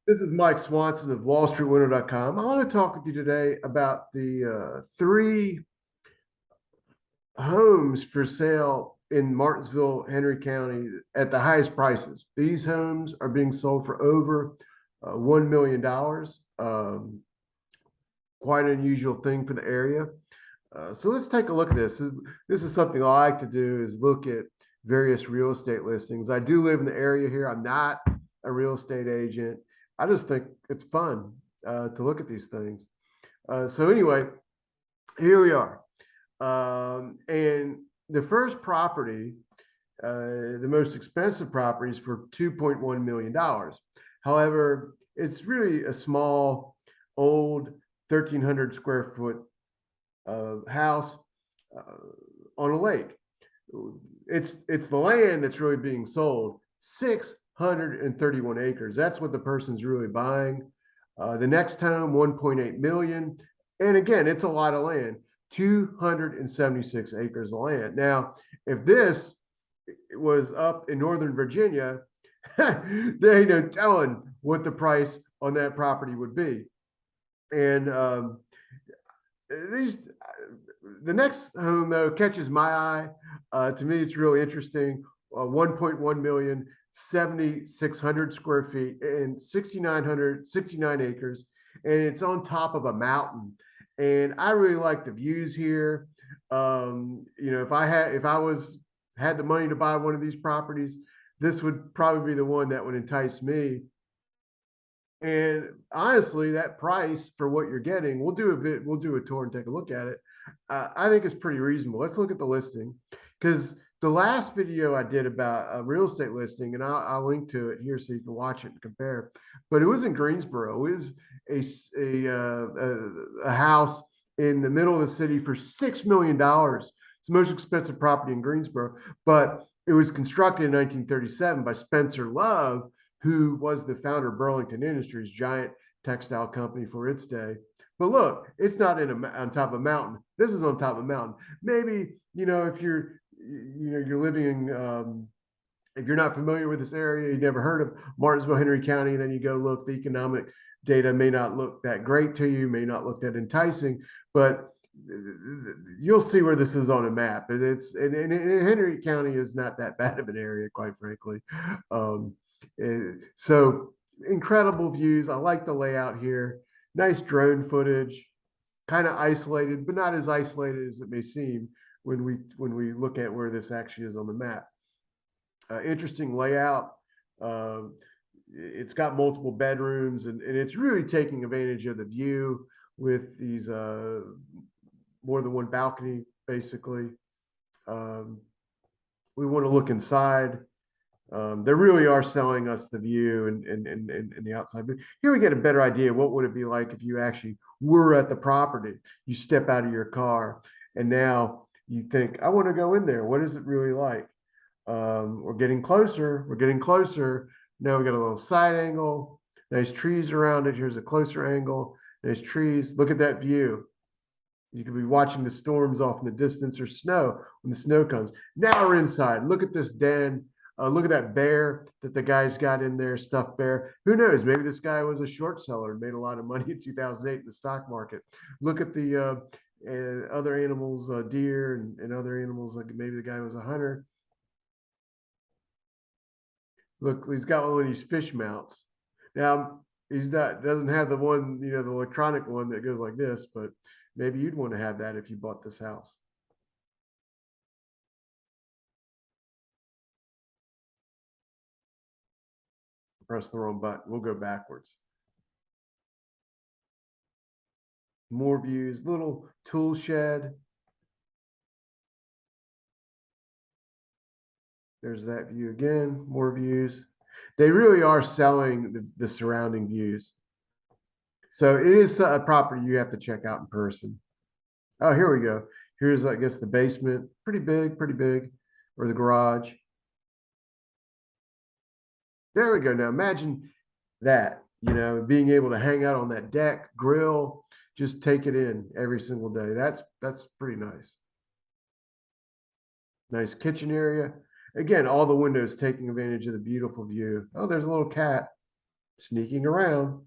This is Mike Swanson of WallStreetWindow.com. I want to talk with you today about the three homes for sale in Martinsville, Henry County at the highest prices. These homes are being sold for over $1 million. Quite an unusual thing for the area. So let's take a look at this. This is something I like to do, is look at various real estate listings. I do live in the area here. I'm not a real estate agent. I just think it's fun to look at these things. So anyway, here we are. And the first property, the most expensive property, is for $2.1 million. However, it's really a small, old 1,300 square foot house on a lake. It's the land that's really being sold. 631 acres. That's what the person's really buying. The next home, 1.8 million. And again, it's a lot of land. 276 acres of land. Now, if this was up in Northern Virginia, there ain't no telling what the price on that property would be. And these the next home though catches my eye. To me, it's really interesting. 1.1 million, 7,600 square feet, and 69 acres, and it's on top of a mountain. And I really like the views here. If I had the money to buy one of these properties, this would probably be the one that would entice me. And honestly, that price for what you're getting, we'll do a tour and take a look at it. I think it's pretty reasonable. Let's look at the listing, because the last video I did about a real estate listing, and I'll link to it here so you can watch it and compare. But it was in Greensboro. It was a house in the middle of the city for $6 million. It's the most expensive property in Greensboro, but it was constructed in 1937 by Spencer Love, who was the founder of Burlington Industries, giant textile company for its day. But look, it's not on top of a mountain. This is on top of a mountain. Maybe, if you're living in, if you're not familiar with this area, you never heard of Martinsville, Henry County, then you go look, the economic data may not look that great to you, may not look that enticing, but you'll see where this is on a map. And Henry County is not that bad of an area, quite frankly. So incredible views. I like the layout here. Nice drone footage, kind of isolated, but not as isolated as it may seem when we look at where this actually is on the map. Interesting layout. It's got multiple bedrooms, and it's really taking advantage of the view with these more than one balcony, basically. We want to look inside. They really are selling us the view and the outside. But here we get a better idea. What would it be like if you actually were at the property? You step out of your car, and now you think, I want to go in there. What is it really like? We're getting closer. We're getting closer. Now we got a little side angle. Nice trees around it. Here's a closer angle. Nice trees. Look at that view. You could be watching the storms off in the distance, or snow when the snow comes. Now we're inside. Look at this den. Look at that bear that the guy's got in there, stuffed bear. Who knows? Maybe this guy was a short seller and made a lot of money in 2008 in the stock market. Look at the other animals, deer and other animals, like maybe the guy was a hunter. Look, he's got one of these fish mounts. Now, doesn't have the one, the electronic one that goes like this, but maybe you'd want to have that if you bought this house. Press the wrong button. We'll go backwards. More views, little tool shed. There's that view again, more views. They really are selling the surrounding views. So it is a property you have to check out in person. Oh, here we go. Here's, I guess, the basement. Pretty big, or the garage. There we go. Now imagine that, being able to hang out on that deck, grill, just take it in every single day. That's pretty nice. Nice kitchen area. Again, all the windows taking advantage of the beautiful view. Oh, there's a little cat sneaking around.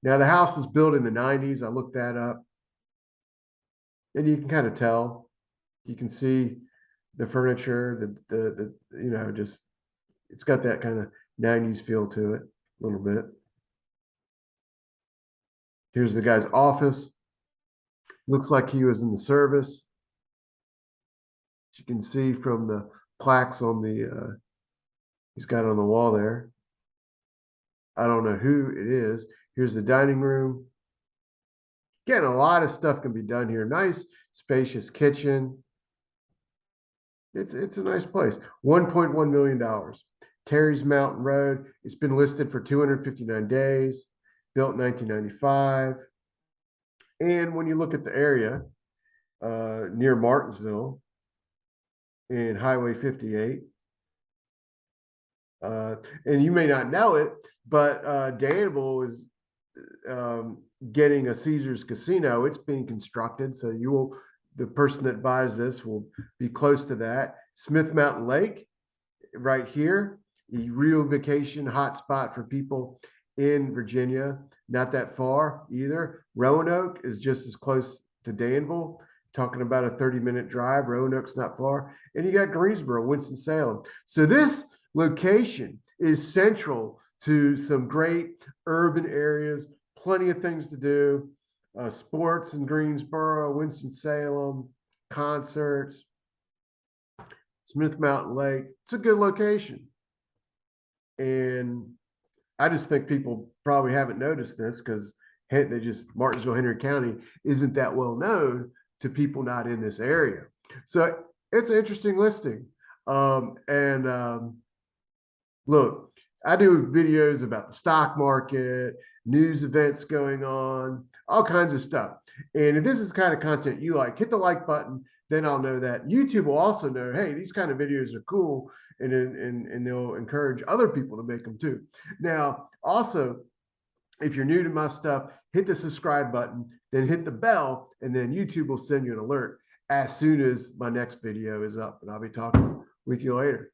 Now the house is built in the 90s. I looked that up. And you can kind of tell. You can see the furniture, the you know, just it's got that kind of 90s feel to it a little bit. Here's the guy's office. Looks like he was in the service. As you can see from the plaques on the he's got on the wall there. I don't know who it is. Here's the dining room. Again, a lot of stuff can be done here. Nice, spacious kitchen. It's a nice place. $1.1 million. Terry's Mountain Road. It's been listed for 259 days. Built in 1995. And when you look at the area near Martinsville and Highway 58, and you may not know it, but Danville is getting a Caesars Casino. It's being constructed, so the person that buys this will be close to that. Smith Mountain Lake, right here, a real vacation hotspot for people in Virginia. Not that far either. Roanoke is just as close to Danville. Talking about a 30-minute drive. Roanoke's not far. And you got Greensboro, Winston-Salem. So this location is central to some great urban areas, plenty of things to do, sports in Greensboro, Winston-Salem, concerts, Smith Mountain Lake. It's a good location. And I just think people probably haven't noticed this because Martinsville, Henry County isn't that well known to people not in this area. So it's an interesting listing. Look, I do videos about the stock market, news events going on, all kinds of stuff. And if this is the kind of content you like, hit the like button, then I'll know that. YouTube will also know, hey, these kind of videos are cool, and they'll encourage other people to make them too. Now, also, if you're new to my stuff, hit the subscribe button, then hit the bell, and then YouTube will send you an alert as soon as my next video is up. And I'll be talking with you later.